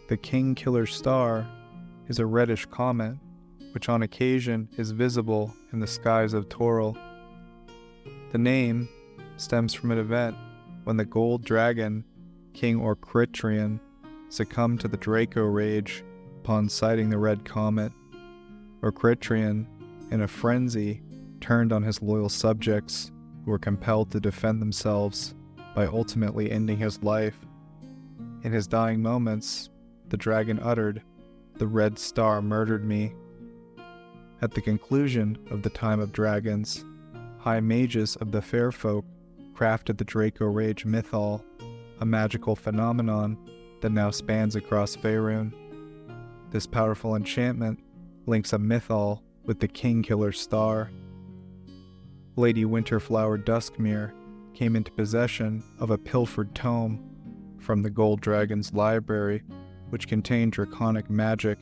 The King Killer Star is a reddish comet, which on occasion is visible in the skies of Toril. The name stems from an event when the gold dragon, King Orcritrian, succumbed to the Draco rage upon sighting the red comet. Orcritrian, in a frenzy, turned on his loyal subjects, who were compelled to defend themselves by ultimately ending his life. In his dying moments, the dragon uttered, "The red star murdered me." At the conclusion of the time of dragons, high mages of the fair folk crafted the Draco Rage mythol, a magical phenomenon that now spans across Faerun. This powerful enchantment links a mythol with the King Killer Star. Lady Winterflower Duskmere came into possession of a pilfered tome from the Gold Dragon's library, which contained draconic magic.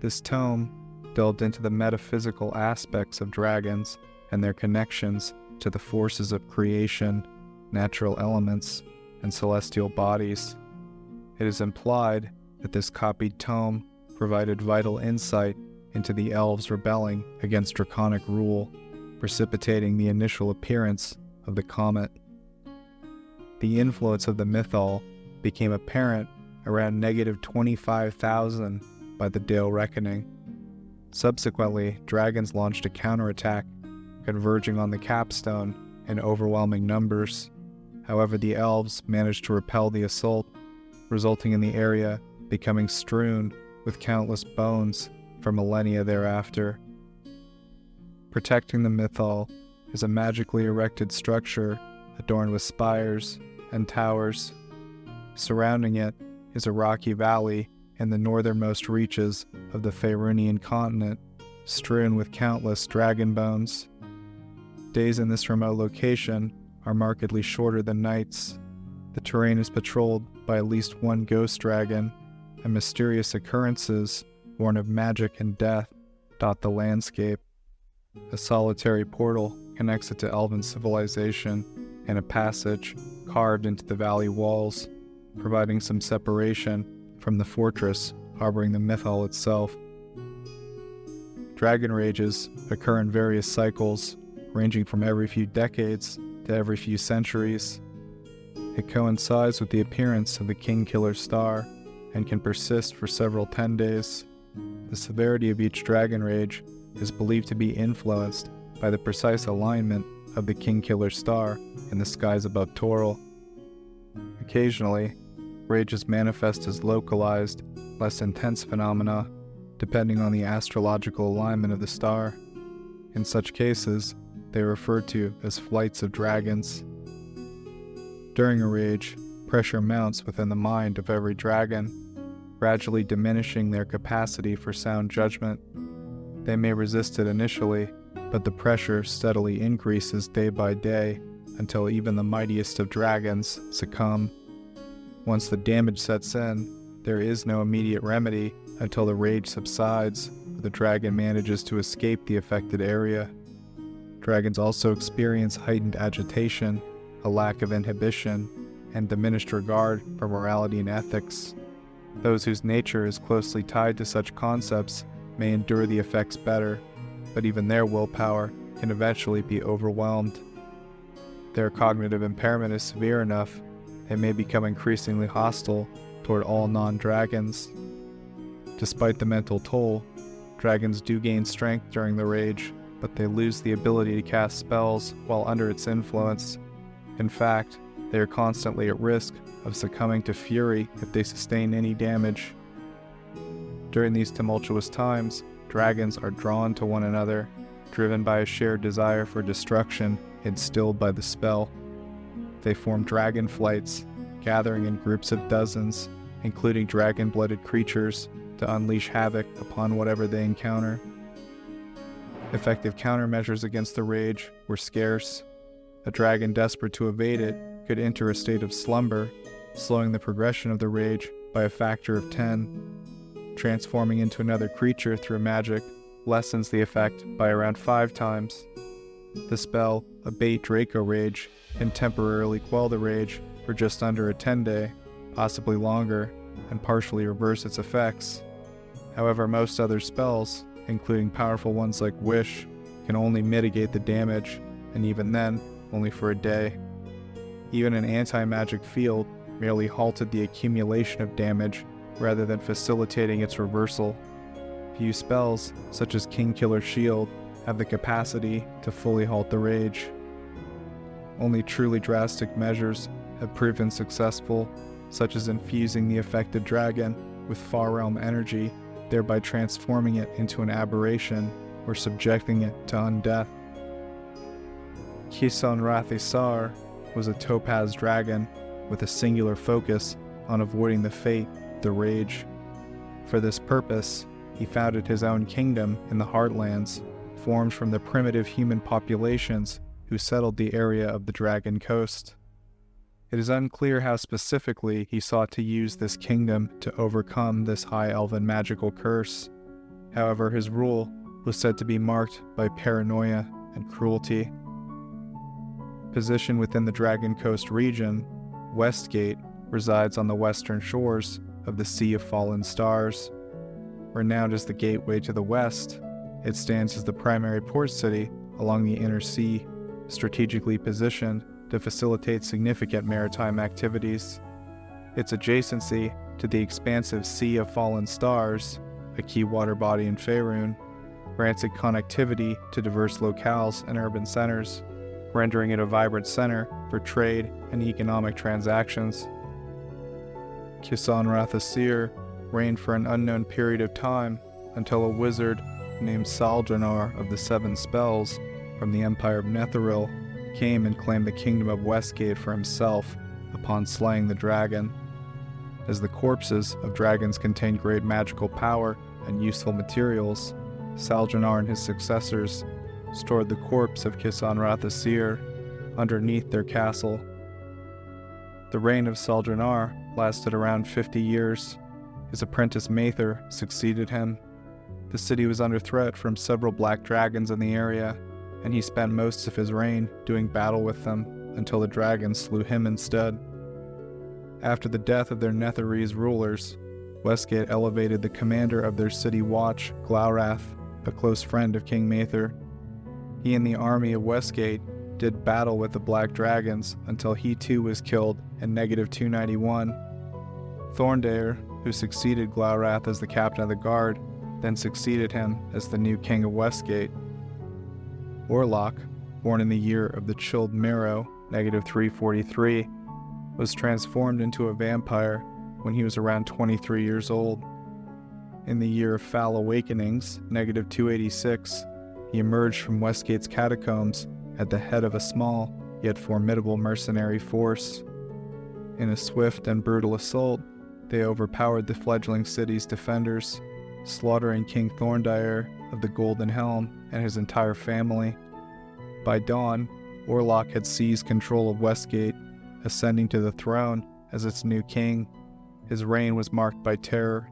This tome delved into the metaphysical aspects of dragons and their connections to the forces of creation, natural elements, and celestial bodies. It is implied that this copied tome provided vital insight into the elves rebelling against draconic rule, precipitating the initial appearance of the comet. The influence of the mythol became apparent around negative 25,000 by the Dale Reckoning. Subsequently, dragons launched a counterattack, converging on the capstone in overwhelming numbers. However, the elves managed to repel the assault, resulting in the area becoming strewn with countless bones for millennia thereafter. Protecting the mythol is a magically erected structure adorned with spires and towers. Surrounding it is a rocky valley in the northernmost reaches of the Faerunian continent, strewn with countless dragon bones. Days in this remote location are markedly shorter than nights. The terrain is patrolled by at least one ghost dragon, and mysterious occurrences born of magic and death dot the landscape. A solitary portal connects it to elven civilization, and a passage carved into the valley walls, providing some separation from the fortress harboring the mythol itself. Dragon rages occur in various cycles, ranging from every few decades to every few centuries. It coincides with the appearance of the King Killer Star and can persist for several 10 days. The severity of each dragon rage is believed to be influenced by the precise alignment of the King Killer Star in the skies above Toril. Occasionally, rages manifest as localized, less intense phenomena, depending on the astrological alignment of the star. In such cases, they are referred to as flights of dragons. During a rage, pressure mounts within the mind of every dragon, gradually diminishing their capacity for sound judgment. They may resist it initially, but the pressure steadily increases day by day until even the mightiest of dragons succumb. Once the damage sets in, there is no immediate remedy until the rage subsides or the dragon manages to escape the affected area. Dragons also experience heightened agitation, a lack of inhibition, and diminished regard for morality and ethics. Those whose nature is closely tied to such concepts may endure the effects better, but even their willpower can eventually be overwhelmed. Their cognitive impairment is severe enough, they may become increasingly hostile toward all non-dragons. Despite the mental toll, dragons do gain strength during the rage, but they lose the ability to cast spells while under its influence. In fact, they are constantly at risk of succumbing to fury if they sustain any damage. During these tumultuous times, dragons are drawn to one another, driven by a shared desire for destruction instilled by the spell. They form dragon flights, gathering in groups of dozens, including dragon-blooded creatures, to unleash havoc upon whatever they encounter. Effective countermeasures against the rage were scarce. A dragon desperate to evade it could enter a state of slumber, slowing the progression of the rage by a factor of 10. Transforming into another creature through magic lessens the effect by around 5 times. The spell, Abate Draco Rage, can temporarily quell the rage for just under a 10-day, possibly longer, and partially reverse its effects. However, most other spells, including powerful ones like Wish, can only mitigate the damage, and even then, only for a day. Even an anti-magic field merely halted the accumulation of damage rather than facilitating its reversal. Few spells, such as Kingkiller's Shield, have the capacity to fully halt the rage. Only truly drastic measures have proven successful, such as infusing the affected dragon with far realm energy, thereby transforming it into an aberration or subjecting it to undeath. Eorn-Desar was a topaz dragon with a singular focus on avoiding the fate of the rage. For this purpose, he founded his own kingdom in the Heartlands, formed from the primitive human populations who settled the area of the Dragon Coast. It is unclear how specifically he sought to use this kingdom to overcome this high elven magical curse. However, his rule was said to be marked by paranoia and cruelty. Positioned within the Dragon Coast region, Westgate resides on the western shores of the Sea of Fallen Stars. Renowned as the gateway to the west, it stands as the primary port city along the inner sea, strategically positioned to facilitate significant maritime activities. Its adjacency to the expansive Sea of Fallen Stars, a key water body in Faerun, grants it connectivity to diverse locales and urban centers, rendering it a vibrant center for trade and economic transactions. Eorn-Desar reigned for an unknown period of time until a wizard named Saldranar of the Seven Spells from the Empire of Netheril came and claimed the kingdom of Westgate for himself upon slaying the dragon. As the corpses of dragons contained great magical power and useful materials, Saldranar and his successors stored the corpse of Eorn-Desar underneath their castle. The reign of Saldranar lasted around 50 years. His apprentice Mather succeeded him. The city was under threat from several black dragons in the area, and he spent most of his reign doing battle with them until the dragons slew him instead. After the death of their Netherese rulers, Westgate elevated the commander of their city watch, Glaurath, a close friend of King Mather. He and the army of Westgate did battle with the black dragons until he too was killed in -291. Eorn-Desar, who succeeded Glaurath as the captain of the guard, then succeeded him as the new king of Westgate. Orlok, born in the year of the chilled marrow, -343, was transformed into a vampire when he was around 23 years old. In the year of foul awakenings, -286, he emerged from Westgate's catacombs at the head of a small yet formidable mercenary force. In a swift and brutal assault, they overpowered the fledgling city's defenders, slaughtering King Eorn-Desar of the Golden Helm and his entire family. By dawn, Orlok had seized control of Westgate, ascending to the throne as its new king. His reign was marked by terror.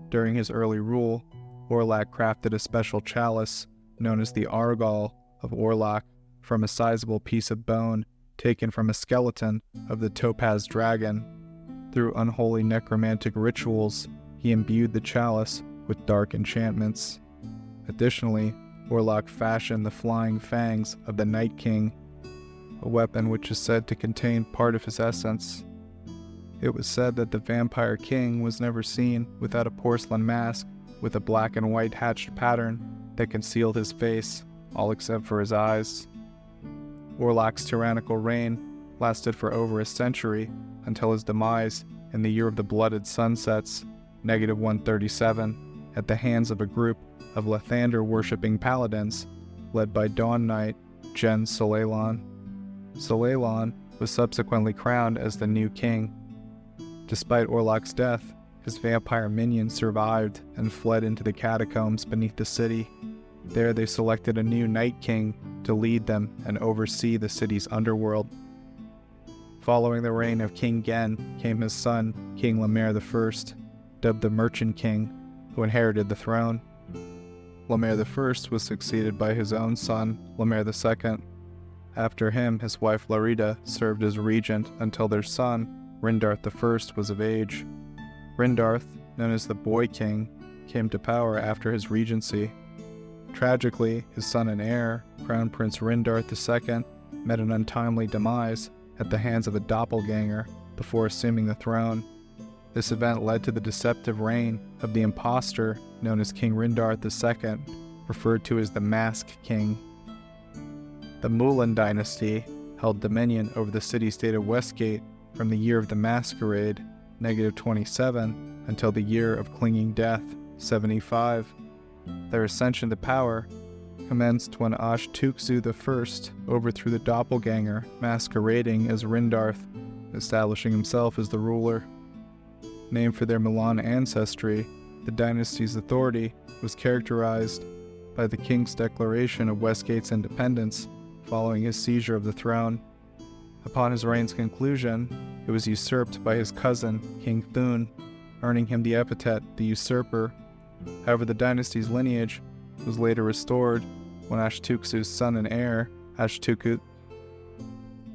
During his early rule, Orlok crafted a special chalice known as the Argal of Orlok from a sizable piece of bone taken from a skeleton of the topaz dragon. Through unholy necromantic rituals, he imbued the chalice with dark enchantments. Additionally, Orlok fashioned the flying fangs of the Night King, a weapon which is said to contain part of his essence. It was said that the Vampire King was never seen without a porcelain mask with a black and white hatched pattern that concealed his face, all except for his eyes. Orlok's tyrannical reign lasted for over a century until his demise in the year of the Blooded Sunsets, -137, at the hands of a group of Lathander-worshipping paladins led by Dawn Knight Jen Solalon. Solalon was subsequently crowned as the new king. Despite Orlok's death, his vampire minions survived and fled into the catacombs beneath the city. There they selected a new Night King to lead them and oversee the city's underworld. Following the reign of King Gen came his son, King Lemaire I, dubbed the Merchant King, who inherited the throne. Lemaire I was succeeded by his own son, Lemaire II. After him, his wife Larida served as regent until their son, Rindarth I, was of age. Rindarth, known as the Boy King, came to power after his regency. Tragically, his son and heir, Crown Prince Rindarth II, met an untimely demise at the hands of a doppelganger before assuming the throne. This event led to the deceptive reign of the impostor known as King Rindarth II, referred to as the Mask King. The Mullan dynasty held dominion over the city-state of Westgate from the year of the Masquerade, -27, until the year of Clinging Death, 75. Their ascension to power commenced when Ashtuksu I overthrew the doppelganger, masquerading as Rindarth, establishing himself as the ruler. Named for their Mullan ancestry, the dynasty's authority was characterized by the king's declaration of Westgate's independence following his seizure of the throne. Upon his reign's conclusion, it was usurped by his cousin, King Thun, earning him the epithet the Usurper. However, the dynasty's lineage was later restored when Ashtuksu's son and heir, Ashtuksu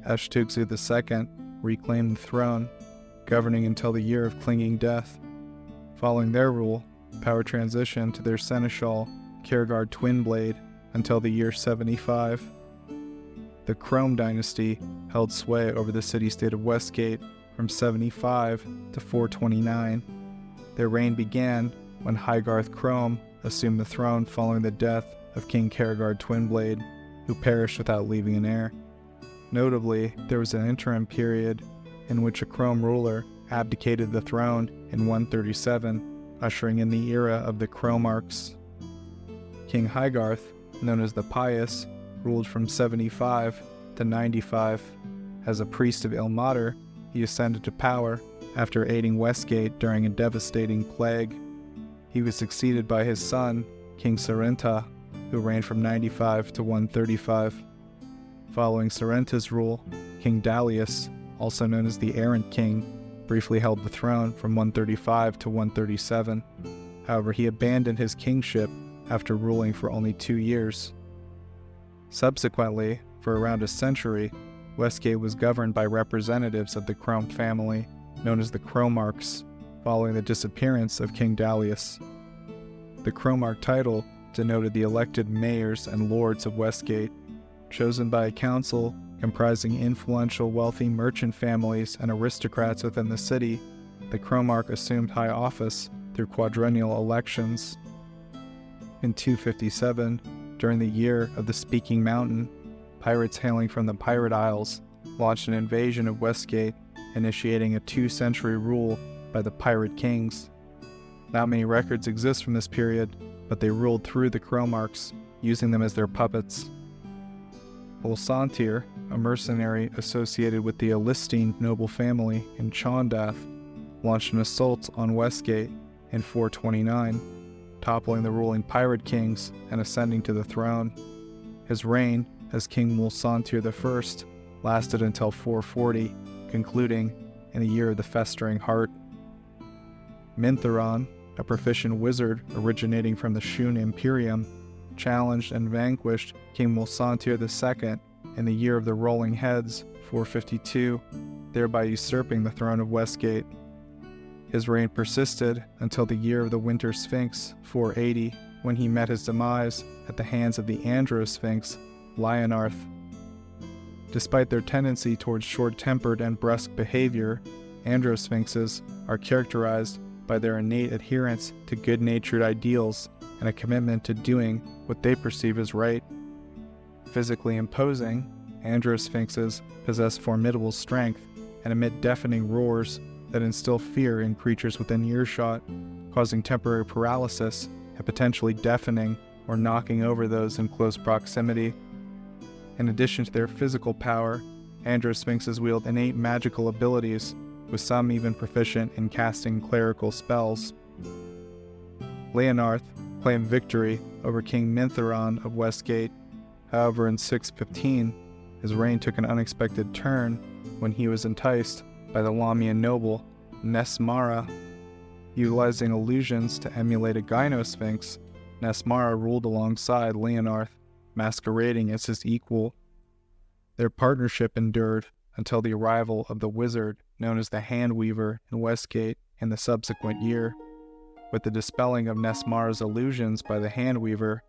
II, reclaimed the throne, governing until the year of Clinging Death. Following their rule, power transitioned to their seneschal, Khergard Twinblade, until the year 75. The Chrome dynasty held sway over the city-state of Westgate from 75 to 429. Their reign began when Hygarth Chrome assumed the throne following the death of King Khergard Twinblade, who perished without leaving an heir. Notably, there was an interim period in which a Chrome ruler abdicated the throne in 137, ushering in the era of the Chromarchs. King Hygarth, known as the Pious, ruled from 75 to 95. As a priest of Ilmater, he ascended to power after aiding Westgate during a devastating plague. He was succeeded by his son, King Sorrenta, who reigned from 95 to 135. Following Sorrenta's rule, King Dalius, also known as the Errant King, briefly held the throne from 135 to 137. However, he abandoned his kingship after ruling for only 2 years. Subsequently, for around a century, Westgate was governed by representatives of the Chrome family, known as the Chromarchs, following the disappearance of King Dalius. The Chromarch title denoted the elected mayors and lords of Westgate, chosen by a council comprising influential wealthy merchant families and aristocrats within the city. The Chromarch assumed high office through quadrennial elections. In 257, during the year of the Speaking Mountain, pirates hailing from the Pirate Isles launched an invasion of Westgate, initiating a 2-century rule by the Pirate Kings. Not many records exist from this period, but they ruled through the Chromarchs, using them as their puppets. Mulsantir, a mercenary associated with the Alistine noble family in Chondath, launched an assault on Westgate in 429, toppling the ruling pirate kings and ascending to the throne. His reign as King Mulsantir I lasted until 440, concluding in the year of the Festering Heart. Mintheron, a proficient wizard originating from the Shun Imperium, challenged and vanquished King Mulsantir II in the year of the Rolling Heads, 452, thereby usurping the throne of Westgate. His reign persisted until the year of the Winter Sphinx, 480, when he met his demise at the hands of the Andro-Sphinx, Leonarth. Despite their tendency towards short-tempered and brusque behavior, Andro-Sphinxes are characterized by their innate adherence to good-natured ideals and a commitment to doing what they perceive as right. Physically imposing, Andro-Sphinxes possess formidable strength and emit deafening roars that instill fear in creatures within earshot, causing temporary paralysis and potentially deafening or knocking over those in close proximity. In addition to their physical power, Andro-Sphinxes wield innate magical abilities, with some even proficient in casting clerical spells. Leonarth claimed victory over King Mintheron of Westgate. However, in 615, his reign took an unexpected turn when he was enticed by the Lamian noble Nesmara. Utilizing illusions to emulate a Gynosphinx, Nesmara ruled alongside Leonarth, masquerading as his equal. Their partnership endured until the arrival of the wizard known as the Hand Weaver in Westgate in the subsequent year. With the dispelling of Nesmara's illusions by the Hand Weaver,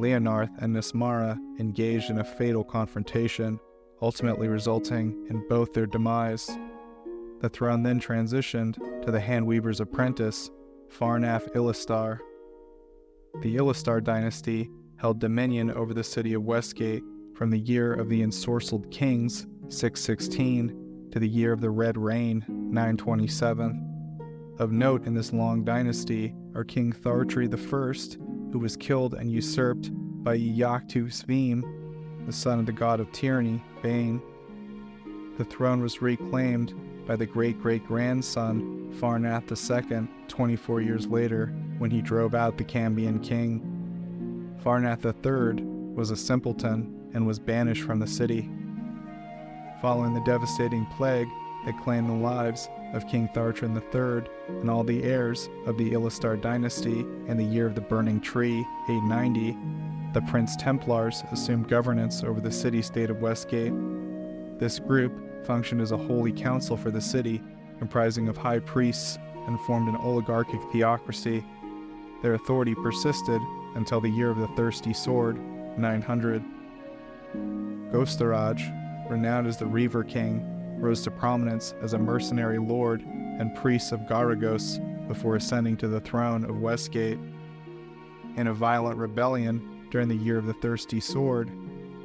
Leonarth and Nesmara engaged in a fatal confrontation, ultimately resulting in both their demise. The throne then transitioned to the Hand Weaver's apprentice, Farnath Ilastar. The Ilastar dynasty held dominion over the city of Westgate from the year of the Ensorcelled Kings, 616, to the year of the Red Rain, 927. Of note in this long dynasty are King Thartri I, who was killed and usurped by Iaktu Svim, the son of the god of tyranny, Bane. The throne was reclaimed by the great-great-grandson Farnath II 24 years later when he drove out the Cambian king. Farnath III was a simpleton and was banished from the city. Following the devastating plague that claimed the lives of King Thartrin III and all the heirs of the Ilastar dynasty in the year of the Burning Tree, 890, the Prince Templars assumed governance over the city-state of Westgate. This group functioned as a holy council for the city, comprising of high priests, and formed an oligarchic theocracy. Their authority persisted until the year of the Thirsty Sword, 900. Gostaraj, renowned as the Reaver King, rose to prominence as a mercenary lord and priest of Garagos before ascending to the throne of Westgate. In a violent rebellion during the year of the Thirsty Sword,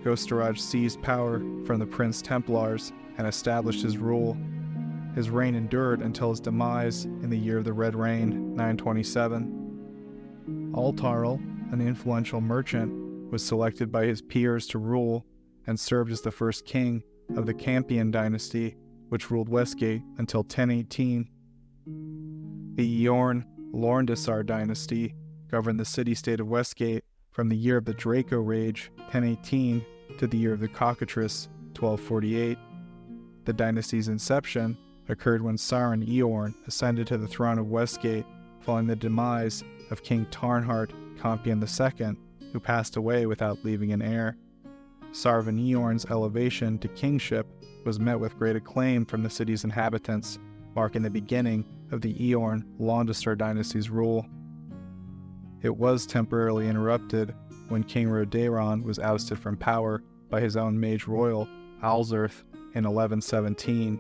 Gostaraj seized power from the Prince Templars and established his rule. His reign endured until his demise in the year of the Red Rain, 927. Altarl, an influential merchant, was selected by his peers to rule and served as the first king of the Campian dynasty, which ruled Westgate until 1018. The Eorn-Desar dynasty governed the city-state of Westgate from the year of the Draco Rage, 1018, to the year of the Cockatrice, 1248. The dynasty's inception occurred when Sauron Eorn ascended to the throne of Westgate following the demise of King Tarnhart Campion II, who passed away without leaving an heir. Sarvan Eorn's elevation to kingship was met with great acclaim from the city's inhabitants, marking the beginning of the Eorn-Londistar dynasty's rule. It was temporarily interrupted when King Rodaeron was ousted from power by his own mage royal, Alzurth, in 1117.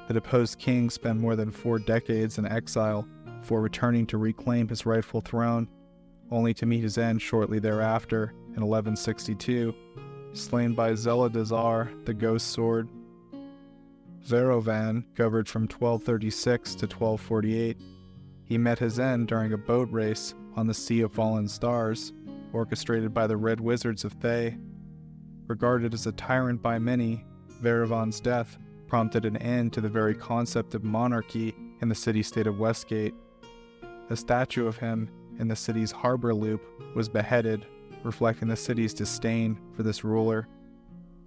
The deposed king spent more than 4 decades in exile before returning to reclaim his rightful throne, only to meet his end shortly thereafter in 1162, slain by Eorn-Desar, the Ghost Sword. Verovan governed from 1236 to 1248. He met his end during a boat race on the Sea of Fallen Stars, orchestrated by the Red Wizards of Thay. Regarded as a tyrant by many, Verovan's death prompted an end to the very concept of monarchy in the city-state of Westgate. A statue of him in the city's harbor loop was beheaded, reflecting the city's disdain for this ruler.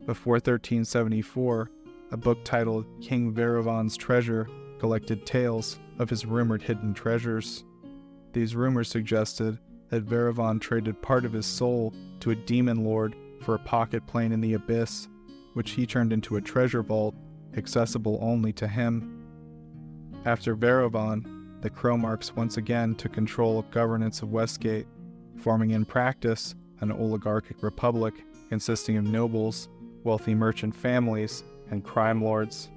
Before 1374, a book titled King Verovan's Treasure collected tales of his rumored hidden treasures. These rumors suggested that Verovan traded part of his soul to a demon lord for a pocket plane in the abyss, which he turned into a treasure vault accessible only to him. After Verovan, the Cromarks once again took control of governance of Westgate, forming in practice an oligarchic republic consisting of nobles, wealthy merchant families, and crime lords.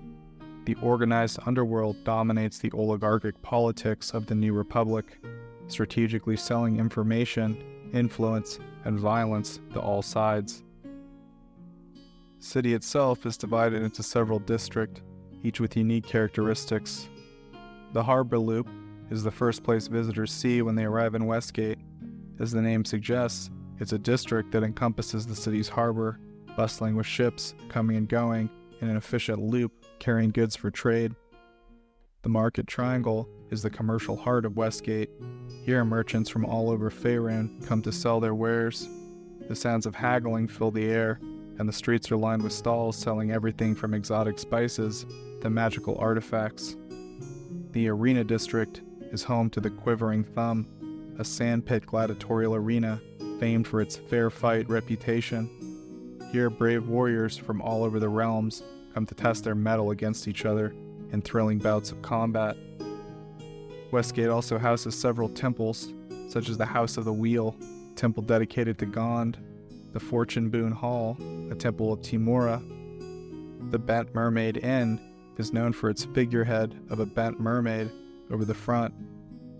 The organized underworld dominates the oligarchic politics of the new republic, strategically selling information, influence, and violence to all sides. The city itself is divided into several districts, each with unique characteristics. The Harbor Loop is the first place visitors see when they arrive in Westgate. As the name suggests, it's a district that encompasses the city's harbor, bustling with ships coming and going in an efficient loop carrying goods for trade. The Market Triangle is the commercial heart of Westgate. Here, merchants from all over Faerun come to sell their wares. The sounds of haggling fill the air, and the streets are lined with stalls selling everything from exotic spices to magical artifacts. The Arena District is home to the Quivering Thumb, a sandpit gladiatorial arena famed for its fair fight reputation. Here, brave warriors from all over the realms come to test their mettle against each other, in thrilling bouts of combat. Westgate also houses several temples, such as the House of the Wheel, a temple dedicated to Gond, the Fortune Boon Hall, a temple of Timura. The Bent Mermaid Inn is known for its figurehead of a bent mermaid over the front.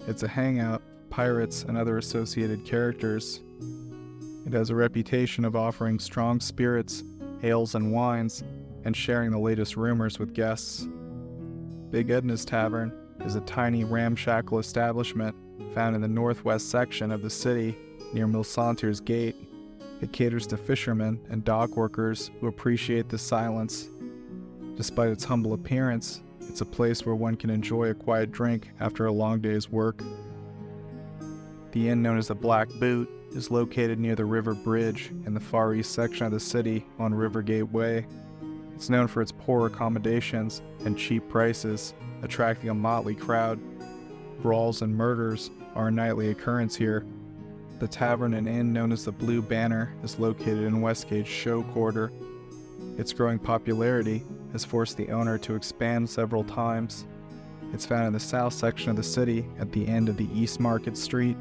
It's a hangout for pirates and other associated characters. It has a reputation of offering strong spirits, ales, and wines, and sharing the latest rumors with guests. Big Edna's Tavern is a tiny ramshackle establishment found in the northwest section of the city near Milsanter's Gate. It caters to fishermen and dock workers who appreciate the silence. Despite its humble appearance, it's a place where one can enjoy a quiet drink after a long day's work. The inn known as the Black Boot is located near the River Bridge in the far east section of the city on Rivergate Way. It's known for its poor accommodations and cheap prices, attracting a motley crowd. Brawls and murders are a nightly occurrence here. The tavern and inn known as the Blue Banner is located in Westgate's show quarter. Its growing popularity has forced the owner to expand several times. It's found in the south section of the city at the end of the East Market Street.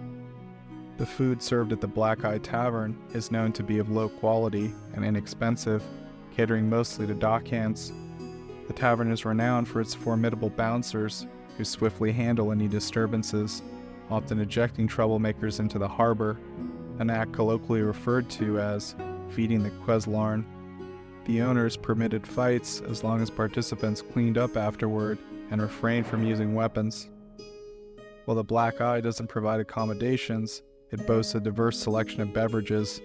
The food served at the Black Eye Tavern is known to be of low quality and inexpensive, catering mostly to dockhands. The tavern is renowned for its formidable bouncers who swiftly handle any disturbances, often ejecting troublemakers into the harbor, an act colloquially referred to as feeding the Queslarn. The owners permitted fights as long as participants cleaned up afterward and refrained from using weapons. While the Black Eye doesn't provide accommodations, it boasts a diverse selection of beverages,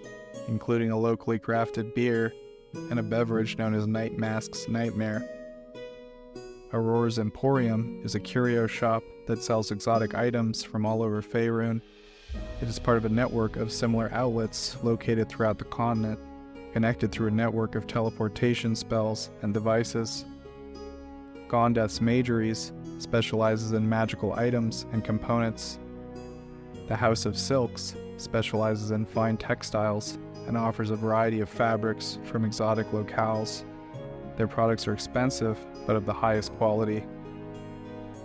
including a locally crafted beer and a beverage known as Night Mask's Nightmare. Aurora's Emporium is a curio shop that sells exotic items from all over Faerun. It is part of a network of similar outlets located throughout the continent, connected through a network of teleportation spells and devices. Gondeth's Majories specializes in magical items and components. The House of Silks specializes in fine textiles and offers a variety of fabrics from exotic locales. Their products are expensive, but of the highest quality.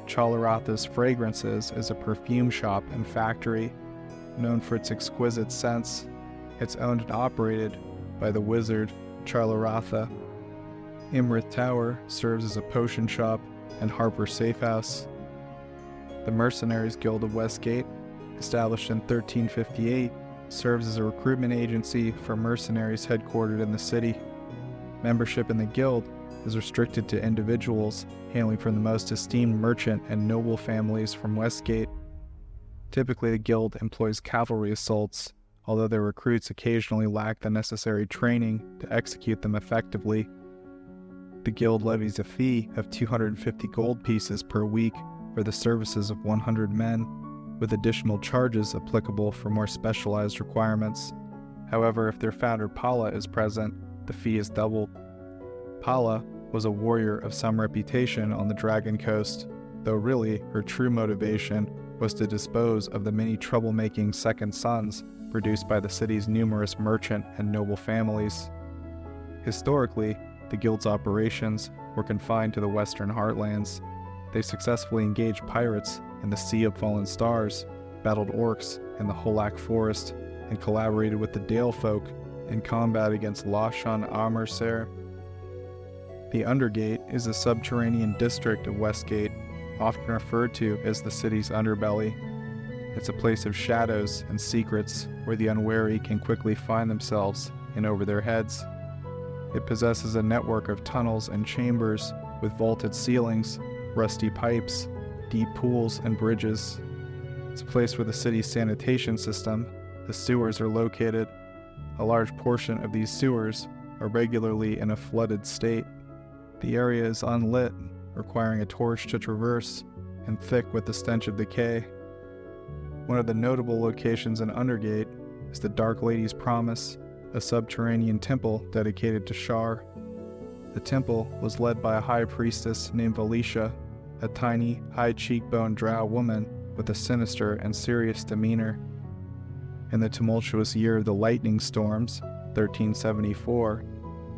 Chalaratha's Fragrances is a perfume shop and factory known for its exquisite scents. It's owned and operated by the wizard Chalaratha. Imrith Tower serves as a potion shop and Harper Safehouse. The Mercenaries Guild of Westgate, established in 1358, serves as a recruitment agency for mercenaries headquartered in the city. Membership in the guild is restricted to individuals hailing from the most esteemed merchant and noble families from Westgate. Typically, the guild employs cavalry assaults, although their recruits occasionally lack the necessary training to execute them effectively. The guild levies a fee of 250 gold pieces per week for the services of 100 men, with additional charges applicable for more specialized requirements. However, if their founder Pala is present, the fee is doubled. Pala was a warrior of some reputation on the Dragon Coast, though really her true motivation was to dispose of the many troublemaking second sons produced by the city's numerous merchant and noble families. Historically, the guild's operations were confined to the western heartlands. They successfully engaged pirates in the Sea of Fallen Stars, battled orcs in the Holak Forest, and collaborated with the Dale folk in combat against Lashan Amercer. The Undergate is a subterranean district of Westgate, often referred to as the city's underbelly. It's a place of shadows and secrets where the unwary can quickly find themselves in over their heads. It possesses a network of tunnels and chambers with vaulted ceilings, rusty pipes, deep pools, and bridges. It's a place where the city's sanitation system, the sewers, are located. A large portion of these sewers are regularly in a flooded state. The area is unlit, requiring a torch to traverse, and thick with the stench of decay. One of the notable locations in Undergate is the Dark Lady's Promise, a subterranean temple dedicated to Shar. The temple was led by a high priestess named Valisha, a tiny, high-cheekboned drow woman with a sinister and serious demeanor. In the tumultuous year of the lightning storms, 1374,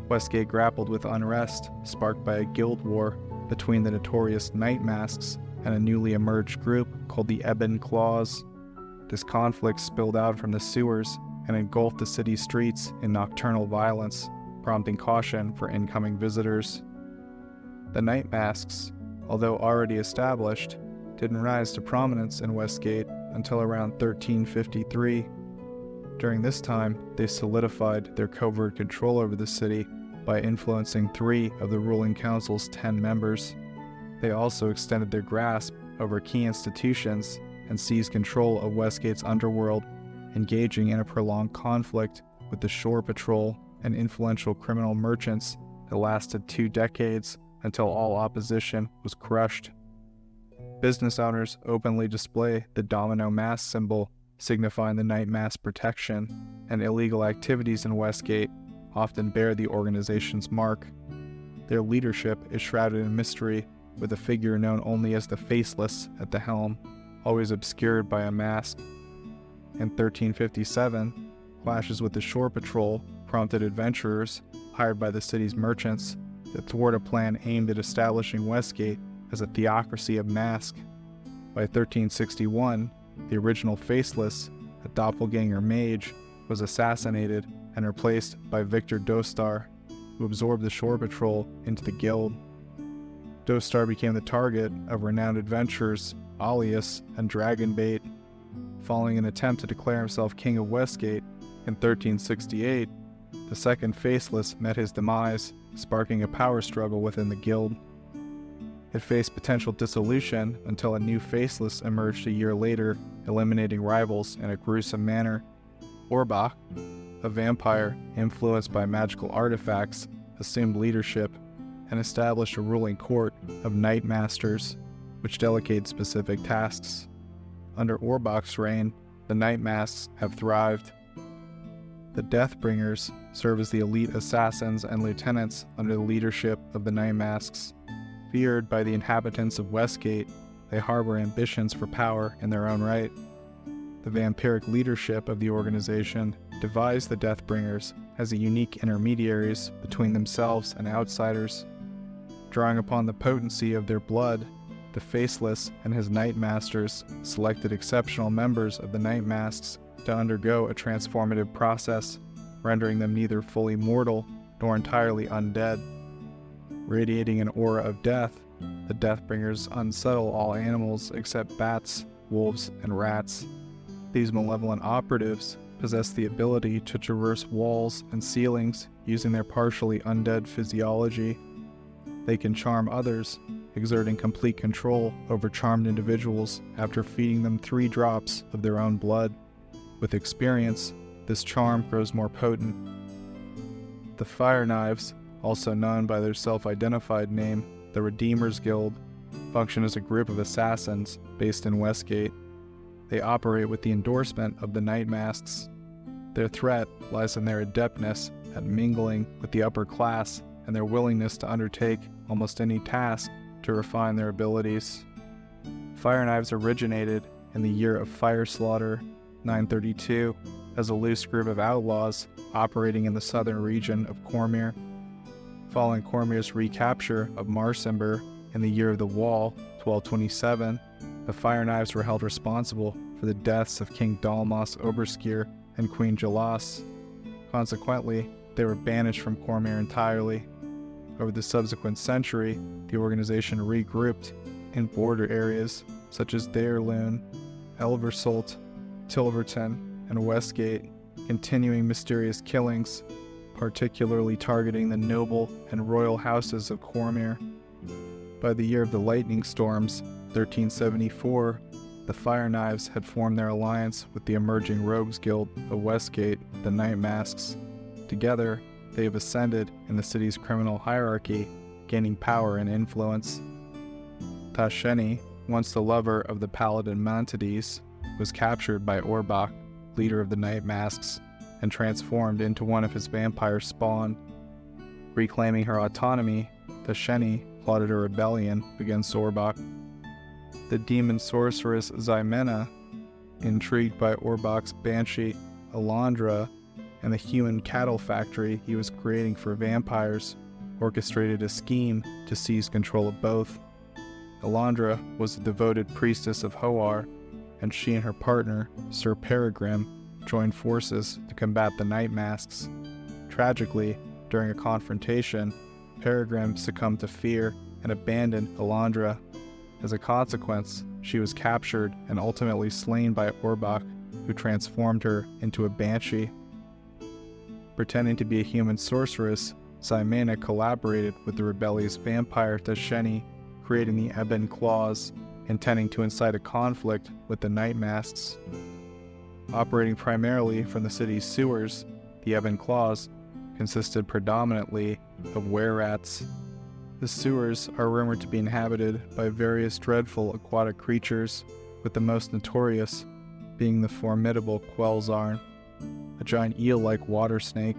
Westgate grappled with unrest sparked by a guild war between the notorious Night Masks and a newly emerged group called the Eban Claws. This conflict spilled out from the sewers and engulfed the city streets in nocturnal violence, prompting caution for incoming visitors. The Night Masks, although already established, didn't rise to prominence in Westgate until around 1353. During this time, they solidified their covert control over the city by influencing 3 of the ruling council's 10 members. They also extended their grasp over key institutions and seized control of Westgate's underworld, engaging in a prolonged conflict with the shore patrol and influential criminal merchants that lasted 2 decades until all opposition was crushed. Business owners openly display the domino mask symbol, signifying the Night Mask protection, and illegal activities in Westgate often bear the organization's mark. Their leadership is shrouded in mystery, with a figure known only as the Faceless at the helm, always obscured by a mask. In 1357, clashes with the shore patrol prompted adventurers, hired by the city's merchants, to thwart a plan aimed at establishing Westgate as a theocracy of mask. By 1361, the original Faceless, a doppelganger mage, was assassinated and replaced by Victor Dostar, who absorbed the shore patrol into the guild. Dostar became the target of renowned adventurers Alias and Dragonbait. Following an attempt to declare himself king of Westgate in 1368, the second Faceless met his demise, sparking a power struggle within the guild. It faced potential dissolution until a new Faceless emerged a year later, eliminating rivals in a gruesome manner. Orbach, a vampire influenced by magical artifacts, assumed leadership and established a ruling court of Night Masters, which delegate specific tasks. Under Orbach's reign, the Night Masks have thrived. The Deathbringers serve as the elite assassins and lieutenants under the leadership of the Night Masks. Feared by the inhabitants of Westgate, they harbor ambitions for power in their own right. The vampiric leadership of the organization devised the Deathbringers as the unique intermediaries between themselves and outsiders. Drawing upon the potency of their blood, the Faceless and his Night Masters selected exceptional members of the Night Masks to undergo a transformative process, rendering them neither fully mortal nor entirely undead. Radiating an aura of death, the Deathbringers unsettle all animals except bats, wolves, and rats. These malevolent operatives possess the ability to traverse walls and ceilings using their partially undead physiology. They can charm others, exerting complete control over charmed individuals after feeding them 3 drops of their own blood. With experience, this charm grows more potent. The Fire Knives, also known by their self-identified name, the Redeemers Guild, function as a group of assassins based in Westgate. They operate with the endorsement of the Night Masks. Their threat lies in their adeptness at mingling with the upper class and their willingness to undertake almost any task to refine their abilities. Fire Knives originated in the year of Fire Slaughter, 932, as a loose group of outlaws operating in the southern region of Cormyr. Following Cormyr's recapture of Marsimber in the Year of the Wall, 1227, the Fire Knives were held responsible for the deaths of King Dalmas Oberskir and Queen Jalas. Consequently, they were banished from Cormyr entirely. Over the subsequent century, the organization regrouped in border areas such as Daerlun, Elversolt, Tilverton, and Westgate, continuing mysterious killings, particularly targeting the noble and royal houses of Cormyr. By the year of the lightning storms, 1374, the Fire Knives had formed their alliance with the emerging Rogues Guild of Westgate, the Night Masks. Together, they have ascended in the city's criminal hierarchy, gaining power and influence. Tasheni, once the lover of the paladin Mantides, was captured by Orbach, leader of the Night Masks, and transformed into one of his vampire spawn. Reclaiming her autonomy, Tasheni plotted a rebellion against Orbach. The demon sorceress Ximena, intrigued by Orbach's banshee Elandra and the human cattle factory he was creating for vampires, orchestrated a scheme to seize control of both. Elandra was a devoted priestess of Hoar, and she and her partner, Sir Peregrim, joined forces to combat the Night Masks. Tragically, during a confrontation, Peregrim succumbed to fear and abandoned Elandra. As a consequence, she was captured and ultimately slain by Orbach, who transformed her into a banshee. Pretending to be a human sorceress, Ximena collaborated with the rebellious vampire Tasheni, creating the Eban Claws, intending to incite a conflict with the Night Masks. Operating primarily from the city's sewers, the Eban Claws consisted predominantly of were-rats. The sewers are rumored to be inhabited by various dreadful aquatic creatures, with the most notorious being the formidable Quelzarn, a giant eel-like water snake.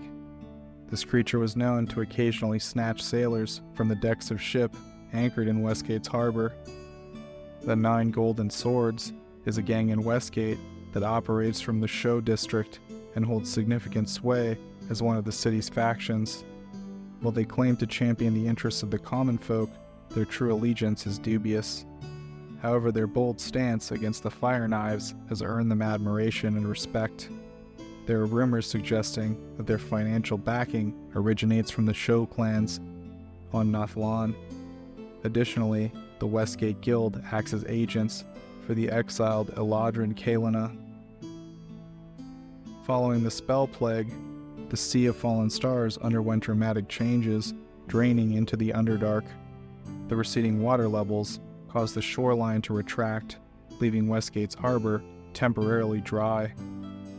This creature was known to occasionally snatch sailors from the decks of ship anchored in Westgate's harbor. The Nine Golden Swords is a gang in Westgate that operates from the Show District and holds significant sway as one of the city's factions. While they claim to champion the interests of the common folk, their true allegiance is dubious. However, their bold stance against the Fire Knives has earned them admiration and respect. There are rumors suggesting that their financial backing originates from the Show clans on Nathlan. Additionally, the Westgate Guild acts as agents for the exiled Eladrin Kalina. Following the Spell Plague, the Sea of Fallen Stars underwent dramatic changes, draining into the Underdark. The receding water levels caused the shoreline to retract, leaving Westgate's harbor temporarily dry.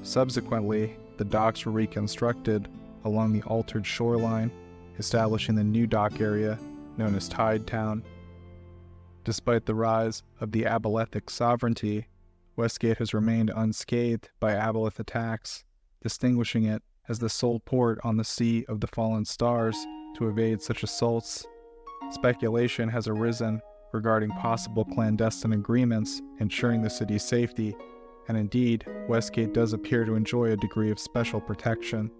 Subsequently, the docks were reconstructed along the altered shoreline, establishing the new dock area known as Tide Town. Despite the rise of the Abolithic sovereignty, Westgate has remained unscathed by Aboleth attacks, distinguishing it as the sole port on the Sea of the Fallen Stars to evade such assaults. Speculation has arisen regarding possible clandestine agreements ensuring the city's safety, and indeed, Westgate does appear to enjoy a degree of special protection.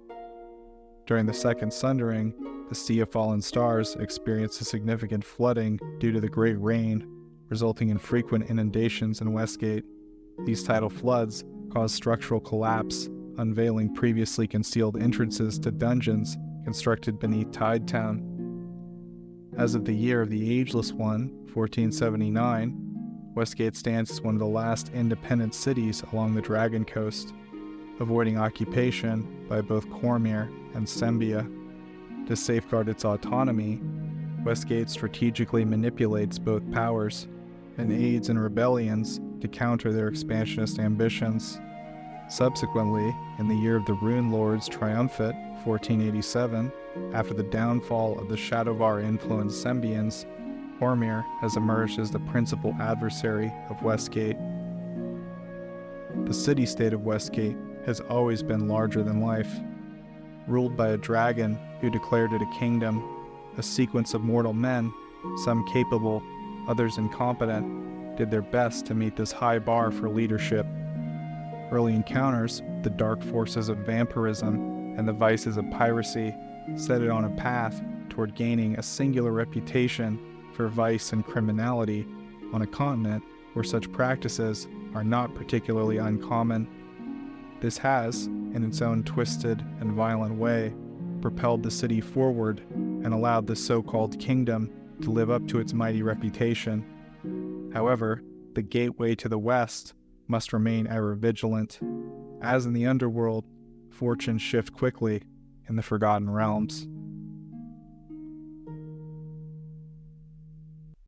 During the Second Sundering, the Sea of Fallen Stars experienced a significant flooding due to the Great Rain, resulting in frequent inundations in Westgate. These tidal floods caused structural collapse, unveiling previously concealed entrances to dungeons constructed beneath Tide Town. As of the year of the Ageless One, 1479, Westgate stands as one of the last independent cities along the Dragon Coast, avoiding occupation by both Cormyr and Sembia. To safeguard its autonomy, Westgate strategically manipulates both powers and aids in rebellions to counter their expansionist ambitions. Subsequently, in the year of the Rune Lord's Triumphate, 1487, after the downfall of the Shadowvar-influenced Sembians, Cormyr has emerged as the principal adversary of Westgate. The city-state of Westgate has always been larger than life. Ruled by a dragon who declared it a kingdom, a sequence of mortal men, some capable, others incompetent, did their best to meet this high bar for leadership. Early encounters with the dark forces of vampirism and the vices of piracy set it on a path toward gaining a singular reputation for vice and criminality on a continent where such practices are not particularly uncommon. This has, in its own twisted and violent way, propelled the city forward and allowed the so-called kingdom to live up to its mighty reputation. However, the gateway to the west must remain ever vigilant. As in the underworld, fortunes shift quickly in the Forgotten Realms.